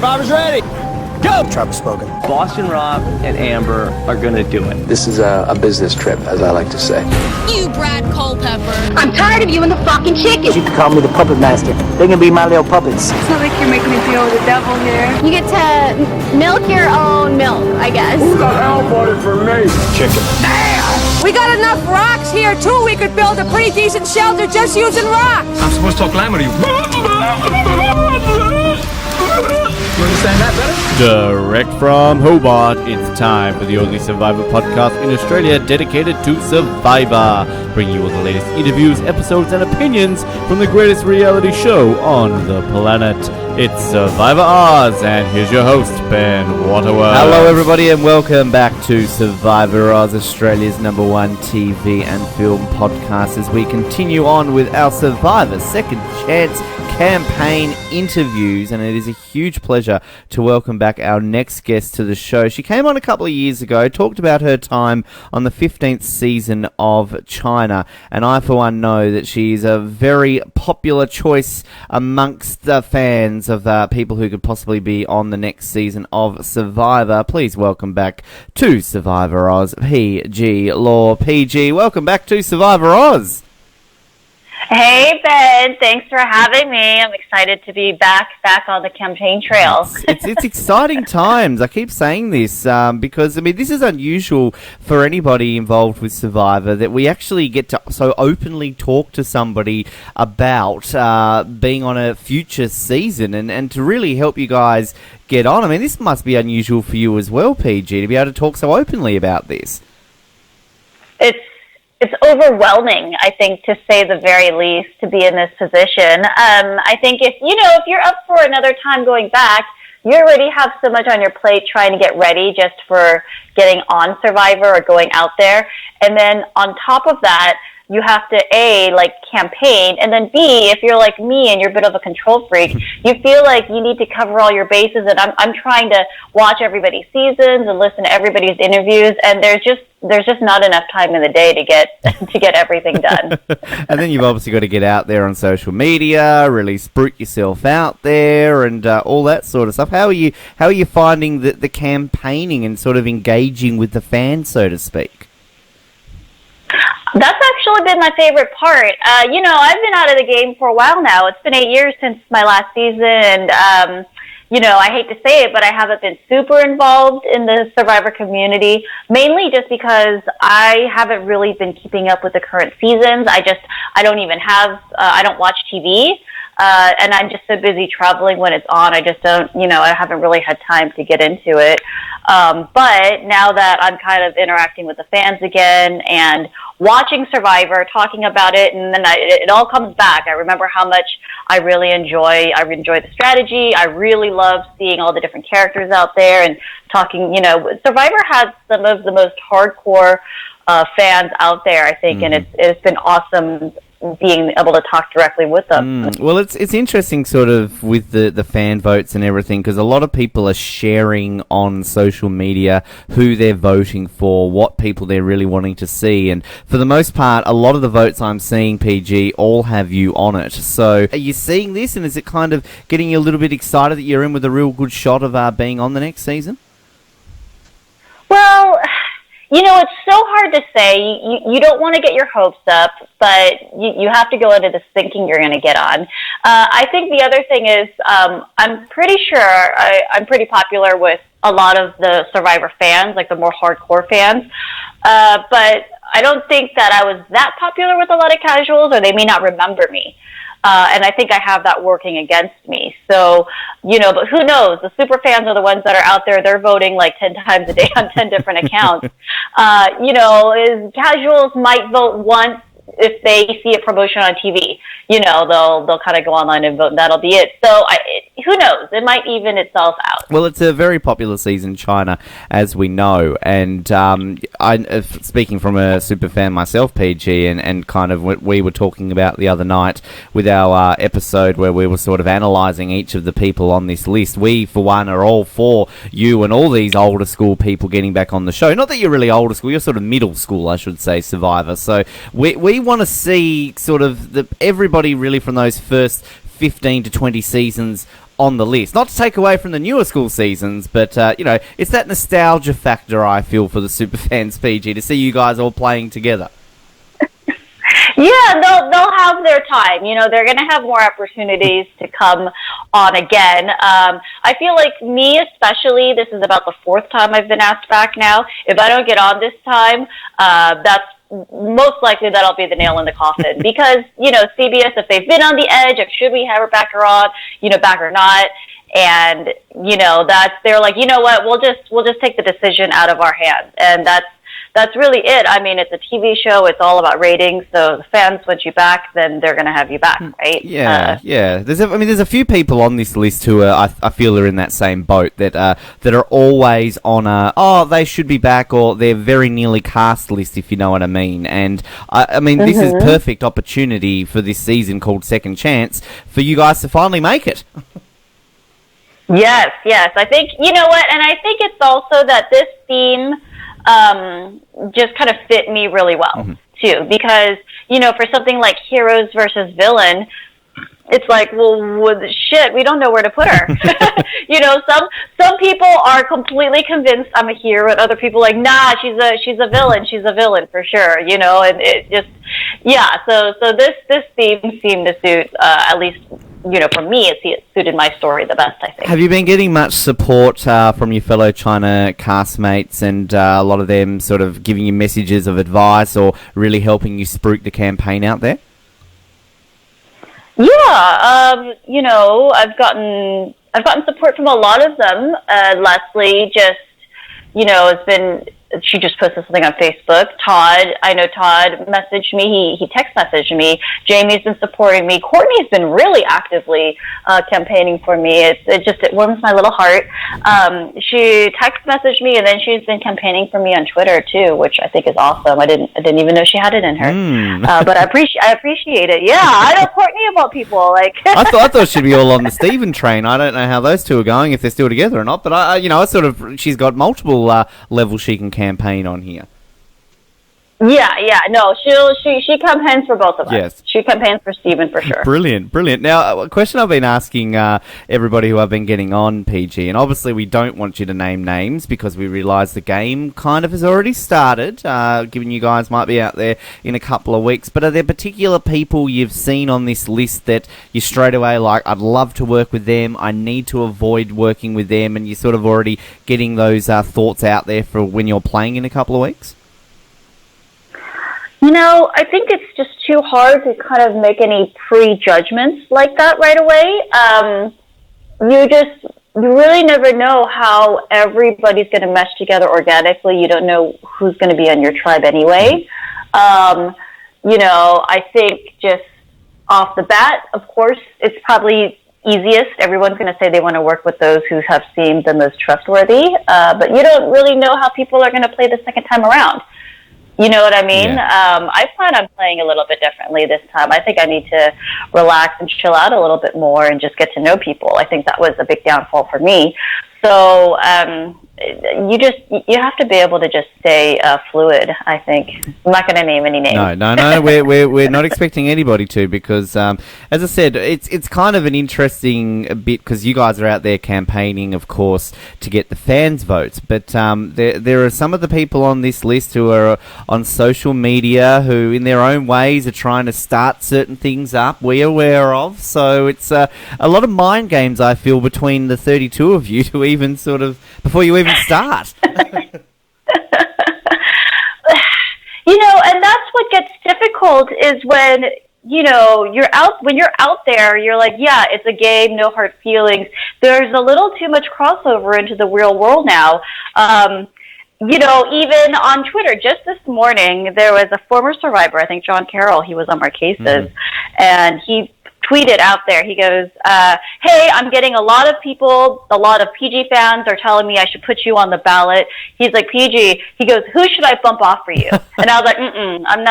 Survivor's ready. Go! Travis spoken. Boston Rob and Amber are gonna do it. This is a business trip, as I like to say. You, Brad Culpepper. I'm tired of you and the fucking chicken. You can call me the puppet master. They can be my little puppets. It's not like you're making a deal with the devil here. You get to milk your own milk, I guess. Who the hell voted for me? Chicken. We got enough rocks here, too. We could build a pretty decent shelter just using rocks. I'm supposed to talk glamour to you. You understand that better? Direct from Hobart, it's time for the only Survivor podcast in Australia dedicated to Survivor, bringing you all the latest interviews, episodes, and opinions from the greatest reality show on the planet. It's Survivor Oz, and here's your host, Ben Waterworth. Hello, everybody, and welcome back to Survivor Oz, Australia's #1 TV and film podcast, as we continue on with our Survivor Second Chance campaign interviews, and it is a huge pleasure to welcome back our next guest to the show. She came on a couple of years ago, talked about her time on the 15th season of China, and I for one know that she's a very popular choice amongst the fans of people who could possibly be on the next season of Survivor. Please welcome back to Survivor Oz, PG Law. PG, welcome back to Survivor Oz. Hey, Ben. Thanks for having me. I'm excited to be back on the campaign trail. It's exciting times. I keep saying this because, I mean, this is unusual for anybody involved with Survivor, that we actually get to so openly talk to somebody about being on a future season and to really help you guys get on. I mean, this must be unusual for you as well, PG, to be able to talk so openly about this. It's overwhelming, I think, to say the very least, to be in this position. I think if you're up for another time going back, you already have so much on your plate trying to get ready just for getting on Survivor or going out there. And then on top of that, you have to, A, campaign, and then B, if you're like me and you're a bit of a control freak, you feel like you need to cover all your bases, and I'm trying to watch everybody's seasons and listen to everybody's interviews, and there's just not enough time in the day to get everything done. And then you've obviously got to get out there on social media, really spruik yourself out there, and all that sort of stuff. How are you finding the campaigning and sort of engaging with the fans, so to speak? That's actually been my favorite part. I've been out of the game for a while now. It's been 8 years since my last season, and I hate to say it, but I haven't been super involved in the Survivor community, mainly just because I haven't really been keeping up with the current seasons. I don't watch TV, and I'm just so busy traveling when it's on. I just don't, I haven't really had time to get into it. But now that I'm kind of interacting with the fans again and watching Survivor, talking about it, and then it all comes back. I remember how much I enjoy the strategy. I really love seeing all the different characters out there and talking, Survivor has some of the most hardcore fans out there, I think, and it's been awesome being able to talk directly with them. Well, it's interesting sort of with the fan votes and everything, because a lot of people are sharing on social media who they're voting for, what people they're really wanting to see, and for the most part, a lot of the votes I'm seeing, PG, all have you on it. So are you seeing this, and is it kind of getting you a little bit excited that you're in with a real good shot of being on the next season? Well, it's so hard to say. You don't want to get your hopes up, but you have to go into this thinking you're going to get on. I think the other thing is I'm pretty sure I'm pretty popular with a lot of the Survivor fans, like the more hardcore fans. But I don't think that I was that popular with a lot of casuals, or they may not remember me. And I think I have that working against me. So, but who knows? The super fans are the ones that are out there. They're voting like 10 times a day on 10 different accounts. Casuals might vote once if they see a promotion on TV. They'll kind of go online and vote, and that'll be it. So who knows? It might even itself out. Well, it's a very popular season in China, as we know. And speaking from a super fan myself, PG, and kind of what we were talking about the other night with our episode where we were sort of analysing each of the people on this list. We, for one, are all for you and all these older school people getting back on the show. Not that you're really older school, you're sort of middle school, I should say, Survivor. So we want to see sort of everybody really from those first 15 to 20 seasons on the list. Not to take away from the newer school seasons, but, it's that nostalgia factor, I feel, for the superfans, PG, to see you guys all playing together. Yeah, they'll have their time. They're going to have more opportunities to come on again. I feel like me especially, this is about the 4th time I've been asked back now. If I don't get on this time, that's most likely that'll be the nail in the coffin because, CBS, if they've been on the edge of should we have her back or on, back or not. And, they're like, you know what, we'll just take the decision out of our hands. And that's really it. I mean, it's a TV show. It's all about ratings. So the fans want you back, then they're going to have you back, right? Yeah. There's a few people on this list who I feel are in that same boat that are always on they should be back or they're very nearly cast list, if you know what I mean. And this is perfect opportunity for this season called Second Chance for you guys to finally make it. Yes. I think, you know what? And I think it's also that this theme just kind of fit me really well too, because for something like heroes versus villain, it's like, well, shit, we don't know where to put her. Some people are completely convinced I'm a hero, and other people are like, nah, she's a villain for sure. And it just So this theme seemed to suit at least. For me, it suited my story the best, I think. Have you been getting much support from your fellow China castmates and a lot of them sort of giving you messages of advice or really helping you spruik the campaign out there? Yeah, I've gotten support from a lot of them. Leslie just, she just posted something on Facebook. I know Todd messaged me. He text messaged me. Jamie's been supporting me. Courtney's been really actively campaigning for me. It warms my little heart. She text messaged me, and then she's been campaigning for me on Twitter too, which I think is awesome. I didn't even know she had it in her. But I appreciate it. Yeah, I know Courtney about people like. I thought she'd be all on the Steven train. I don't know how those two are going, if they're still together or not. But she's got multiple levels she can campaign on here. Yeah, no, she campaigns for both of us. Yes. She campaigns for Steven for sure. Brilliant. Now, a question I've been asking everybody who I've been getting on, PG, and obviously we don't want you to name names because we realise the game kind of has already started, given you guys might be out there in a couple of weeks, but are there particular people you've seen on this list that you straight away like, I'd love to work with them, I need to avoid working with them, and you're sort of already getting those thoughts out there for when you're playing in a couple of weeks? I think it's just too hard to kind of make any prejudgments like that right away. You really never know how everybody's going to mesh together organically. You don't know who's going to be on your tribe anyway. I think just off the bat, of course, it's probably easiest. Everyone's going to say they want to work with those who have seemed the most trustworthy. But you don't really know how people are going to play the second time around. You know what I mean? Yeah. I plan on playing a little bit differently this time. I think I need to relax and chill out a little bit more and just get to know people. I think that was a big downfall for me. So you have to be able to just stay fluid, I think. I'm not going to name any names. No. We're not expecting anybody to because, as I said, it's kind of an interesting bit because you guys are out there campaigning, of course, to get the fans' votes. But there are some of the people on this list who are on social media who, in their own ways, are trying to start certain things up we're aware of. So it's a lot of mind games, I feel, between the 32 of you to even sort of, before you even start. And that's what gets difficult is when, you're out there, you're like, yeah, it's a game, no hard feelings. There's a little too much crossover into the real world now. Even on Twitter, just this morning, there was a former survivor, I think John Carroll, he was on our cases, and he tweeted out there, he goes, hey, I'm getting a lot of PG fans are telling me I should put you on the ballot. He's like, PG, he goes, who should I bump off for you? And I was like, I'm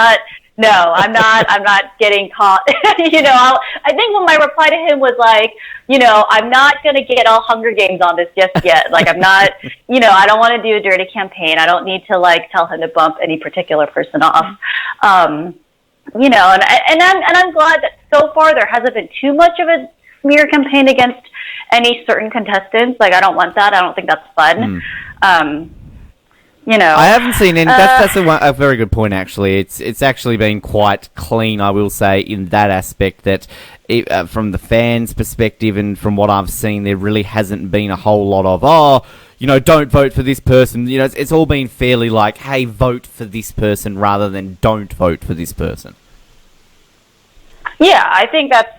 not getting caught. I think when my reply to him was like, I'm not going to get all Hunger Games on this just yet. Like, I'm not, I don't want to do a dirty campaign. I don't need to tell him to bump any particular person off. And I'm glad that so far there hasn't been too much of a smear campaign against any certain contestants. Like, I don't want that. I don't think that's fun. I haven't seen any. That's a very good point, actually. It's actually been quite clean, I will say, in that aspect that from the fans' perspective and from what I've seen, there really hasn't been a whole lot of, don't vote for this person. It's all been fairly like, hey, vote for this person rather than don't vote for this person. Yeah, I think that's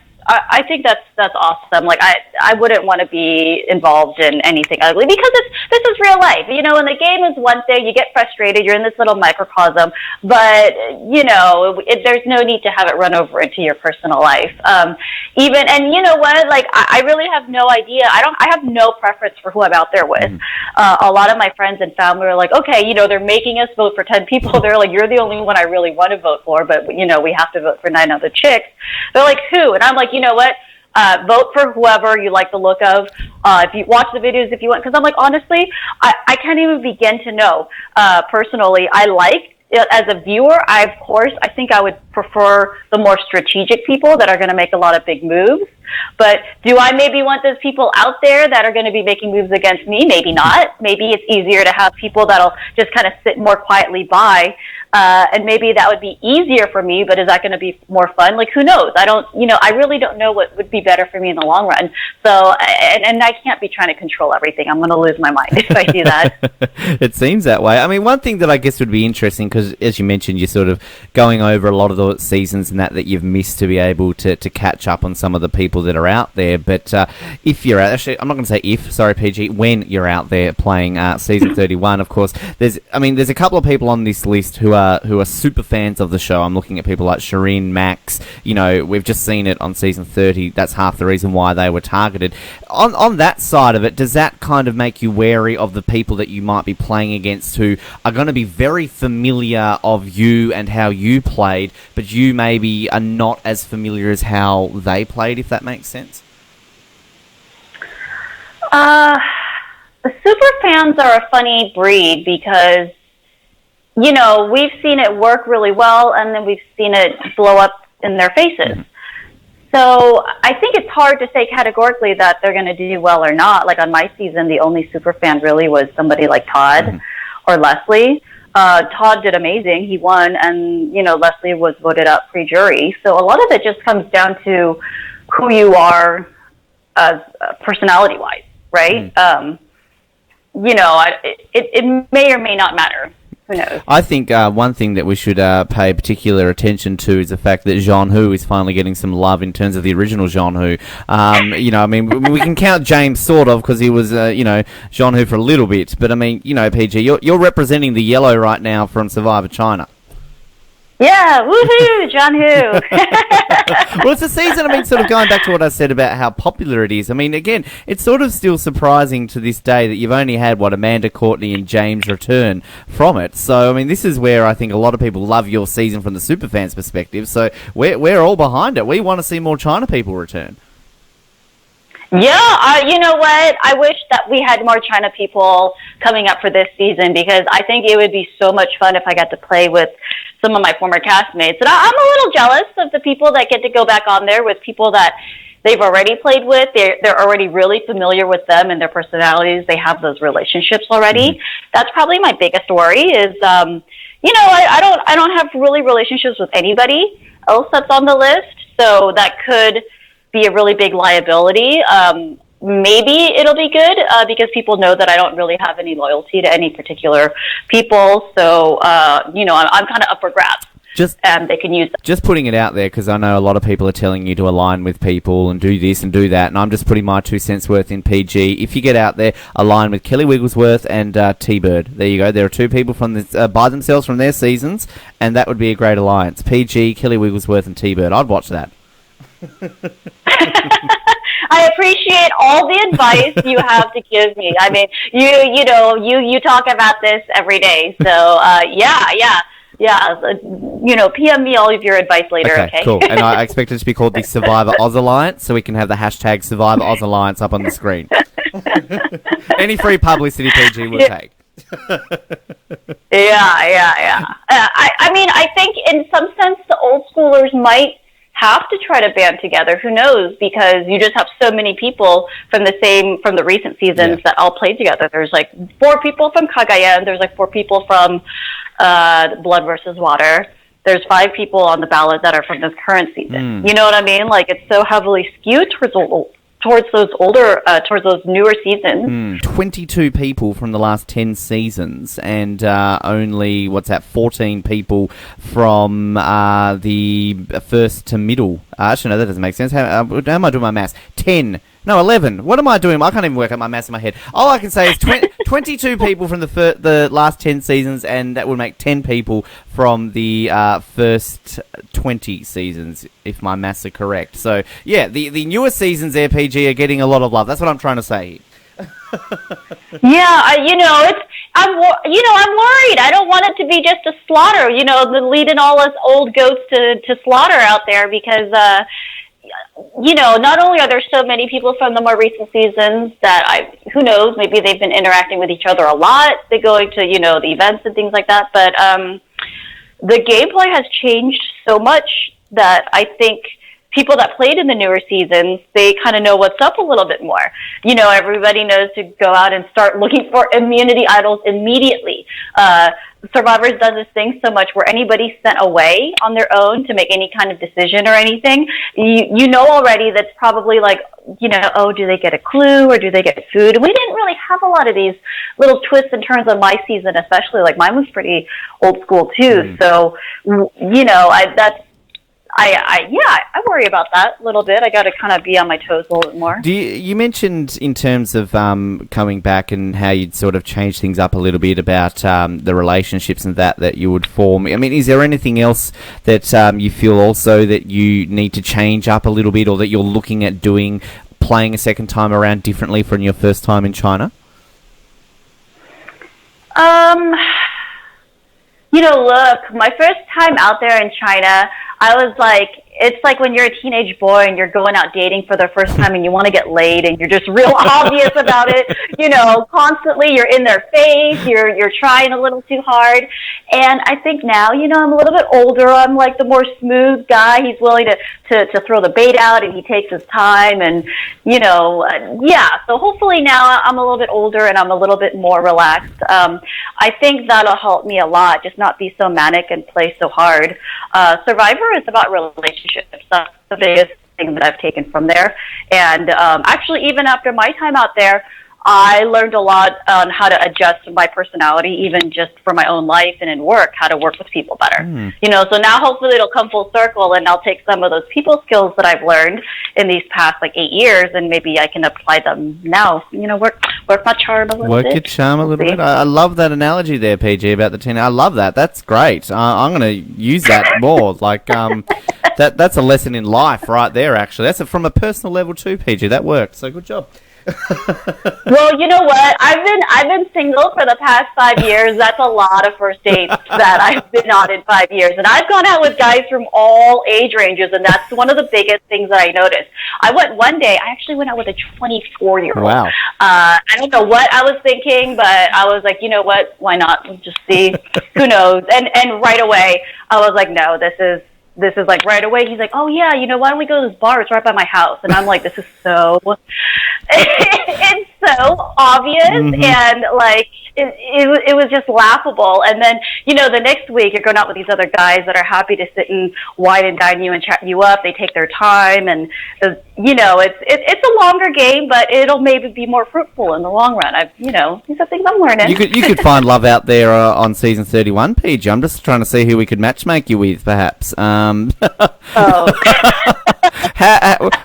awesome. Like, I wouldn't want to be involved in anything ugly because this is real life. And the game is one thing, you get frustrated, you're in this little microcosm, but there's no need to have it run over into your personal life. And you know what? Like, I really have no idea. I have no preference for who I'm out there with. A lot of my friends and family are like, okay, they're making us vote for 10 people. They're like, you're the only one I really want to vote for, but we have to vote for 9 other chicks. They're like, who? And I'm like, you know what? Vote for whoever you like the look of. If you watch the videos, if you want, because I'm like, honestly, I can't even begin to know. Personally, I like, as a viewer, I think I would prefer the more strategic people that are going to make a lot of big moves. But do I maybe want those people out there that are going to be making moves against me? Maybe not. Maybe it's easier to have people that'll just kind of sit more quietly by. And maybe that would be easier for me, but is that going to be more fun? Like, who knows? I really don't know what would be better for me in the long run. So, and I can't be trying to control everything. I'm going to lose my mind if I do that. It seems that way. I mean, one thing that I guess would be interesting, because as you mentioned, you're sort of going over a lot of the seasons and that you've missed to be able to catch up on some of the people that are out there. But if you're out, actually, I'm not going to say if, sorry, PG, when you're out there playing season 31, of course, there's a couple of people on this list who are super fans of the show. I'm looking at people like Shireen, Max. We've just seen it on season 30. That's half the reason why they were targeted. On that side of it, does that kind of make you wary of the people that you might be playing against who are going to be very familiar of you and how you played, but you maybe are not as familiar as how they played, if that makes sense? The super fans are a funny breed because we've seen it work really well, and then we've seen it blow up in their faces. So I think it's hard to say categorically that they're going to do well or not. Like, on my season, the only super fan really was somebody like Todd or Leslie. Todd did amazing. He won, and, Leslie was voted up pre-jury. So a lot of it just comes down to who you are as personality-wise, right? It may or may not matter. Who knows? I think one thing that we should pay particular attention to is the fact that Jean Hu is finally getting some love in terms of the original Jean Hu. We can count James sort of because he was, Jean Hu for a little bit. But, PG, you're representing the yellow right now from Survivor China. Yeah, woohoo, John Hu. Well, it's a season, sort of going back to what I said about how popular it is. Again, it's sort of still surprising to this day that you've only had, Amanda, Courtney and James return from it. So, this is where I think a lot of people love your season from the superfans' perspective. So, we're all behind it. We want to see more China people return. Yeah, you know what? I wish that we had more China people coming up for this season because I think it would be so much fun if I got to play with some of my former castmates. And I'm a little jealous of the people that get to go back on there with people that they've already played with. They're already really familiar with them and their personalities. They have those relationships already. That's probably my biggest worry is, I don't have really relationships with anybody else that's on the list. So that could be a really big liability. Maybe it'll be good because people know that I don't really have any loyalty to any particular people. So, I'm kind of up for grabs. They can use that. Just putting it out there because I know a lot of people are telling you to align with people and do this and do that, and I'm just putting my 2 cents worth in PG. If you get out there, align with Kelly Wigglesworth and T-Bird. There you go. There are 2 people from this, by themselves from their seasons, and that would be a great alliance. PG, Kelly Wigglesworth, and T-Bird. I'd watch that. I appreciate all the advice you have to give me. You talk about this every day. So, PM me all of your advice later, okay? Cool. And I expect it to be called the Survivor Oz Alliance, so we can have the hashtag Survivor Oz Alliance up on the screen. Any free publicity PG will take. Yeah. I think in some sense the old schoolers might have to try to band together. Who knows? Because you just have so many people from the recent seasons that all played together. There's like 4 people from Kagaya, there's like 4 people from Blood versus Water. There's 5 people on the ballot that are from this current season. You know what I mean? Like, it's so heavily skewed towards those newer seasons. 22 people from the last 10 seasons, and only 14 people from the first to middle. Actually, no, that doesn't make sense. How am I doing my maths? 10. No, 11. What am I doing? I can't even work out my maths in my head. All I can say is 22 people from the last 10 seasons, and that would make 10 people from the first 20 seasons, if my maths are correct. So, yeah, the newer seasons there, PG, are getting a lot of love. That's what I'm trying to say. Yeah, I'm worried. I don't want it to be just a slaughter, leading all us old goats to slaughter out there, because not only are there so many people from the more recent seasons that who knows, maybe they've been interacting with each other a lot. They're going to, the events and things like that. But the gameplay has changed so much that I think people that played in the newer seasons, they kind of know what's up a little bit more. Everybody knows to go out and start looking for immunity idols immediately. Survivors does this thing so much where anybody's sent away on their own to make any kind of decision or anything. You know already that's probably like, do they get a clue or do they get food? We didn't really have a lot of these little twists and turns on my season, especially. Like, mine was pretty old school too. So, I worry about that a little bit. I got to kind of be on my toes a little bit more. You mentioned in terms of coming back and how you'd sort of change things up a little bit about the relationships and that you would form. I mean, is there anything else that you feel also that you need to change up a little bit, or that you're looking at playing a second time around differently from your first time in China? Look, my first time out there in China, I was like, it's like when you're a teenage boy and you're going out dating for the first time and you want to get laid and you're just real obvious about it. Constantly you're in their face, you're trying a little too hard. And I think now, I'm a little bit older. I'm like the more smooth guy. He's willing to throw the bait out, and he takes his time. And, so hopefully now I'm a little bit older and I'm a little bit more relaxed. I think that'll help me a lot, just not be so manic and play so hard. Survivor is about relationships. That's the biggest thing that I've taken from there. And actually, even after my time out there, I learned a lot on how to adjust my personality, even just for my own life and in work, how to work with people better. So now hopefully it'll come full circle, and I'll take some of those people skills that I've learned in these past 8 years, and maybe I can apply them now. Work my charm a little bit. Work your charm a little bit. I love that analogy there, PG, about the teen. I love that. That's great. I'm going to use that more. That's a lesson in life right there, actually. That's from a personal level too, PG. That worked. So good job. Well, you know what? I've been single for the past 5 years. That's a lot of first dates that I've been on in 5 years. And I've gone out with guys from all age ranges, and that's one of the biggest things that I noticed. I actually went out with a 24-year-old. Wow. I don't know what I was thinking, but I was like, you know what? Why not? We'll just see. Who knows? And right away, I was like, no, this is like right away. He's like, oh yeah, why don't we go to this bar? It's right by my house. And I'm like, this is so, it's so obvious. And like, it was just laughable. And then, the next week you're going out with these other guys that are happy to sit and wine and dine you and chat you up. They take their time, and it's a longer game, but it'll maybe be more fruitful in the long run. These are things I'm learning. You could find love out there on season 31, PG. I'm just trying to see who we could matchmake you with, perhaps.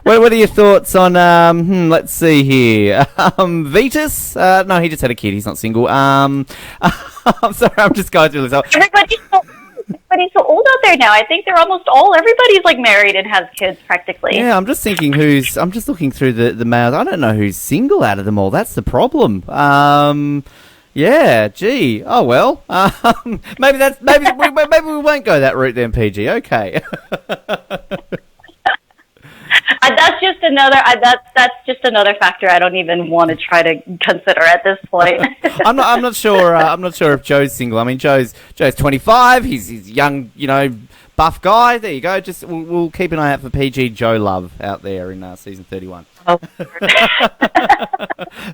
What are your thoughts on let's see here, Vetus? No, he just had a kid. He's not single. I'm sorry, I'm just going through this. Everybody's so old out there now. I think they're almost everybody's like married and has kids practically. Yeah, I'm just thinking I'm just looking through the males. I don't know who's single out of them all. That's the problem. Yeah, gee. Oh well. Maybe we won't go that route then, PG. Okay. That's just another factor I don't even want to try to consider at this point. I'm not sure. I'm not sure if Joe's single. I mean, Joe's 25. He's young, buff guy. There you go. Just we'll keep an eye out for PG Joe Love out there in season 31. Oh.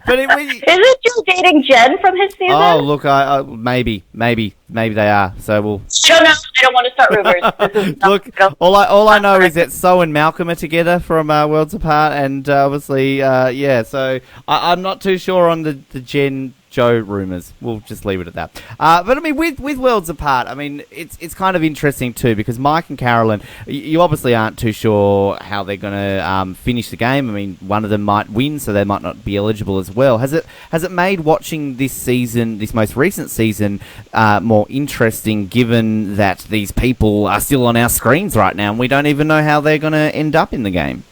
But isn't Joe dating Jen from his season? Oh, look, maybe they are. So we'll. I don't know. I don't want to start rumors. Look, all I know is that So and Malcolm are together from Worlds Apart, and obviously, yeah. So I'm not too sure on the Jen Joe rumours. We'll just leave it at that. But I mean, with Worlds Apart, I mean, it's kind of interesting too, because Mike and Carolyn, you obviously aren't too sure how they're going to finish the game. I mean, one of them might win, so they might not be eligible as well. Has it made watching this season, this most recent season, more interesting, given that these people are still on our screens right now, and we don't even know how they're going to end up in the game?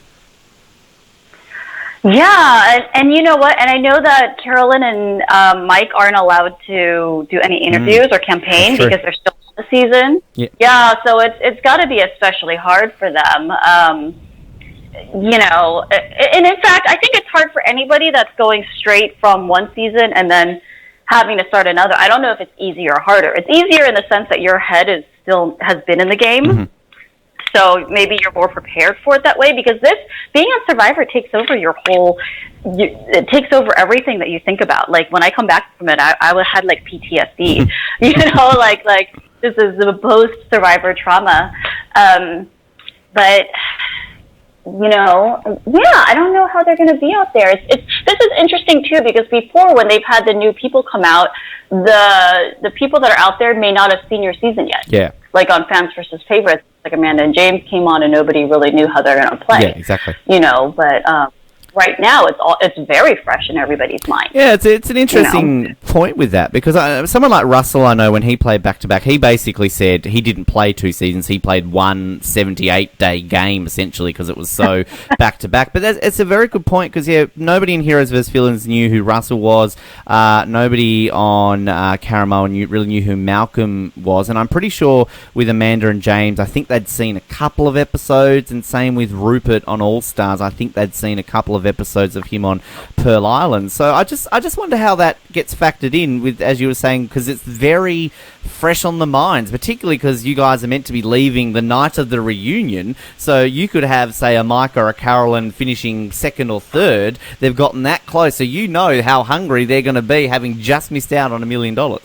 Yeah, and you know what? And I know that Carolyn and Mike aren't allowed to do any interviews or campaign because they're still in the season. Yeah, so it's got to be especially hard for them. You know, and in fact, I think it's hard for anybody that's going straight from one season and then having to start another. I don't know if it's easier or harder. It's easier in the sense that your head has been in the game. Mm-hmm. So maybe you're more prepared for it that way, because being on Survivor takes over it takes over everything that you think about. Like when I come back from it, I had like PTSD, you know, like this is the post-Survivor trauma. But you know, yeah, I don't know how they're going to be out there. This is interesting too, because before, when they've had the new people come out, the people that are out there may not have seen your season yet. Yeah. Like on Fans versus Favorites, like Amanda and James came on and nobody really knew how they're going to play. Yeah, exactly. You know, but right now it's very fresh in everybody's mind. Yeah, it's an interesting point with that, because someone like Russell, I know when he played back-to-back, he basically said he didn't play 2 seasons, he played one 78-day game, essentially, because it was so back-to-back. But it's a very good point, because, yeah, nobody in Heroes vs. Villains knew who Russell was, nobody on Caramel really knew who Malcolm was, and I'm pretty sure with Amanda and James, I think they'd seen a couple of episodes, and same with Rupert on All-Stars, I think they'd seen a couple of episodes of him on Pearl Island. So I just wonder how that gets factored in with, as you were saying, because it's very fresh on the minds, particularly because you guys are meant to be leaving the night of the reunion. So you could have, say, a Mike or a Carolyn finishing 2nd or 3rd. They've gotten that close, so you know how hungry they're going to be, having just missed out on $1 million. Oh,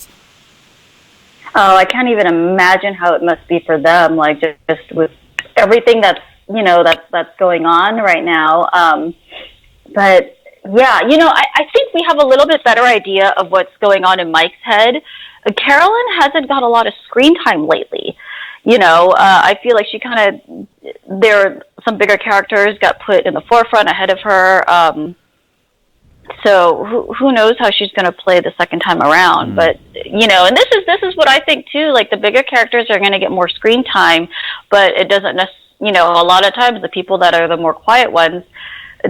I can't even imagine how it must be for them. Like just with everything that's going on right now. But yeah, you know, I think we have a little bit better idea of what's going on in Mike's head. Carolyn hasn't got a lot of screen time lately. You know, I feel like she some bigger characters got put in the forefront ahead of her. So who knows how she's going to play the second time around. But, you know, and this is what I think too, like the bigger characters are going to get more screen time, but it doesn't necessarily, you know, a lot of times the people that are the more quiet ones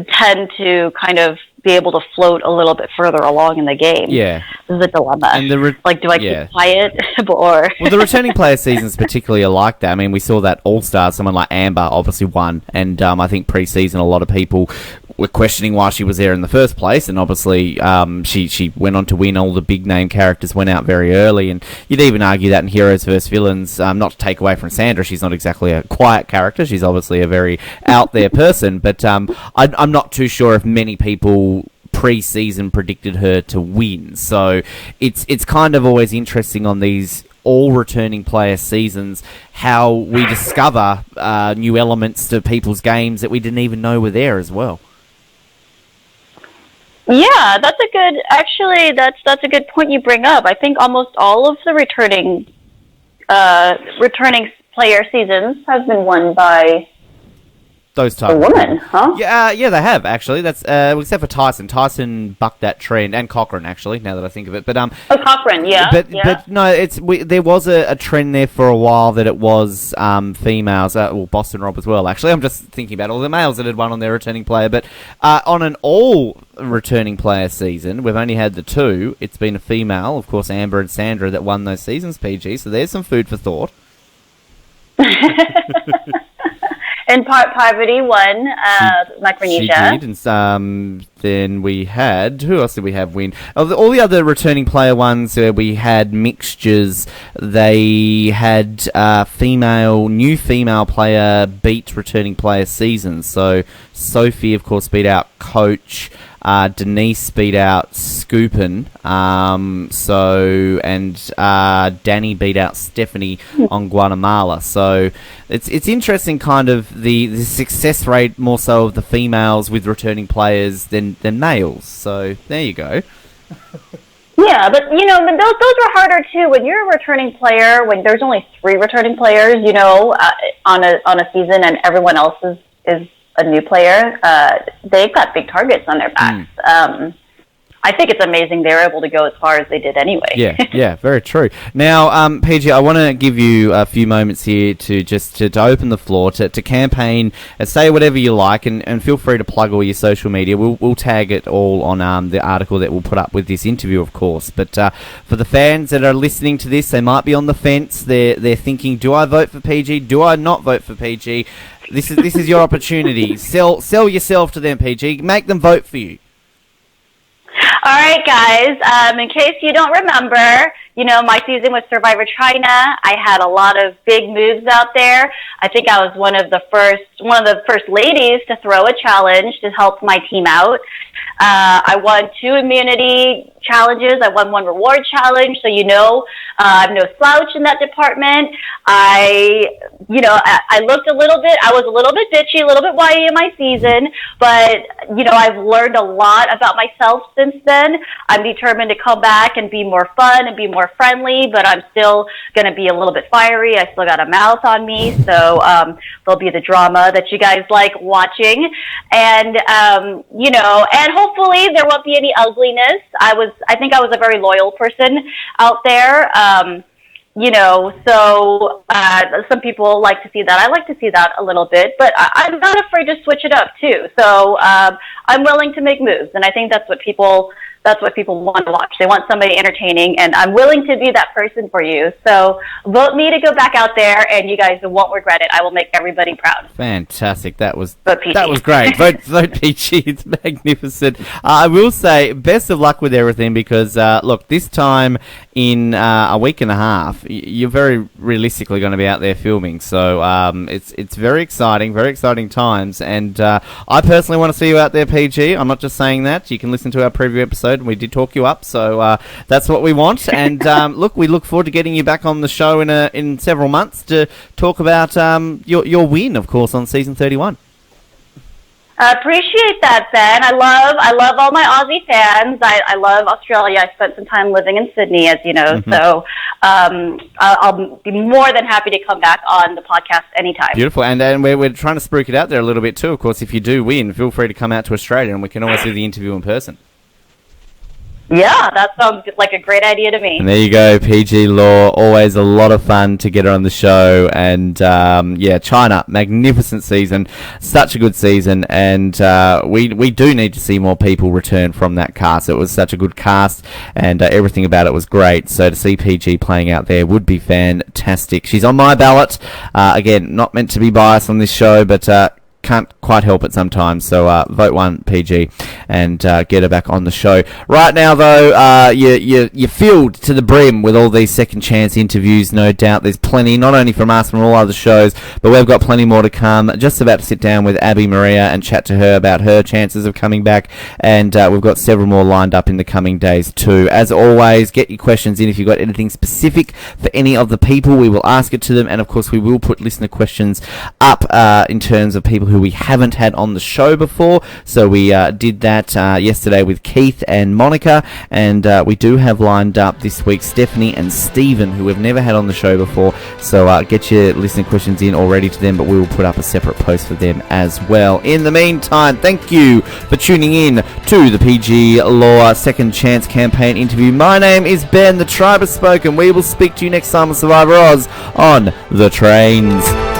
tend to kind of be able to float a little bit further along in the game. Yeah. This is a dilemma. And do I keep quiet or... Well, the returning player seasons particularly are like that. I mean, we saw that All-Star, someone like Amber obviously won, and I think pre-season a lot of people were questioning why she was there in the first place, and obviously she went on to win. All the big-name characters went out very early, and you'd even argue that in Heroes vs. Villains, not to take away from Sandra, she's not exactly a quiet character, she's obviously a very out-there person, but I'm not too sure if many people pre-season predicted her to win, so it's kind of always interesting on these all returning player seasons how we discover new elements to people's games that we didn't even know were there as well. Yeah, that's a good point you bring up. I think almost all of the returning player seasons have been won by those type a woman, huh? Yeah, they have actually. That's except for Tyson. Tyson bucked that trend, and Cochran actually. Now that I think of it, but Cochran, yeah. But no, there was a trend there for a while that it was females. Well, Boston Rob as well. Actually, I'm just thinking about all the males that had won on their returning player. But on an all returning player season, we've only had the 2. It's been a female, of course, Amber and Sandra, that won those seasons. PG. So there's some food for thought. And Parvati won Micronesia. She did, and then we had... Who else did we have win? All the other returning player ones, we had mixtures. They had new female player beat returning player seasons. So Sophie, of course, beat out Coach. Denise beat out Scoopin. Danny beat out Stephanie on Guatemala. So it's interesting, kind of the success rate more so of the females with returning players than males. So there you go. Yeah, but those are harder too. When you're a returning player, when there's only 3 returning players, on a season, and everyone else is a new player, they've got big targets on their backs. I think it's amazing they were able to go as far as they did anyway. Yeah, very true. Now, PG, I want to give you a few moments here to open the floor, to campaign, say whatever you like, and feel free to plug all your social media. We'll tag it all on the article that we'll put up with this interview, of course. But for the fans that are listening to this, they might be on the fence. They're thinking, do I vote for PG? Do I not vote for PG? This is your opportunity. Sell yourself to them, PG. Make them vote for you. All right, guys. In case you don't remember, my season with Survivor China, I had a lot of big moves out there. I think I was one of the first ladies to throw a challenge to help my team out. I won 2 immunity challenges. I won 1 reward challenge. So, I'm no slouch in that department. I looked I was a little bit bitchy, a little bit whiny in my season, but, I've learned a lot about myself since then. I'm determined to come back and be more fun and be more friendly, but I'm still going to be a little bit fiery. I still got a mouth on me. So, there'll be the drama that you guys like watching. And, and hopefully there won't be any ugliness. I think I was a very loyal person out there. Some people like to see that. I like to see that a little bit, but I'm not afraid to switch it up too. So I'm willing to make moves, and I think that's what people want to watch. They want somebody entertaining, and I'm willing to be that person for you. So vote me to go back out there, and you guys won't regret it. I will make everybody proud. Fantastic. That was great. Vote Peachy. It's magnificent. I will say best of luck with everything, because look, this time in a week and a half, you're very realistically going to be out there filming. So it's very exciting times, and I personally want to see you out there, PG. I'm not just saying that. You can listen to our preview episode. We did talk you up, so that's what we want. And look, we look forward to getting you back on the show in several months to talk about your win, of course, on season 31. I appreciate that, Ben. I love all my Aussie fans. I love Australia. I spent some time living in Sydney, as you know. Mm-hmm. So I'll be more than happy to come back on the podcast anytime. Beautiful. And we're trying to spruik it out there a little bit too. Of course, if you do win, feel free to come out to Australia, and we can always do the interview in person. Yeah, that sounds like a great idea to me. And there you go, PG Law. Always a lot of fun to get her on the show. And China, magnificent season, such a good season. And we do need to see more people return from that cast. It was such a good cast, and everything about it was great. So to see PG playing out there would be fantastic. She's on my ballot. Again, not meant to be biased on this show, but can't quite help it sometimes. So vote 1 PG and get her back on the show. Right now, though, you're filled to the brim with all these second chance interviews. No doubt there's plenty, not only from us, from all other shows, but we've got plenty more to come. Just about to sit down with Abby Maria and chat to her about her chances of coming back, and we've got several more lined up in the coming days too. As always, get your questions in. If you've got anything specific for any of the people, we will ask it to them, and of course we will put listener questions up in terms of people who we haven't had on the show before. So we did that yesterday with Keith and Monica, and we do have lined up this week Stephanie and Stephen, who we've never had on the show before. So get your listener questions in already to them, but we will put up a separate post for them as well. In the meantime, thank you for tuning in to the PG Law Second Chance campaign interview. My name is Ben, the Tribe has spoken. We will speak to you next time on Survivor Oz on The Trains.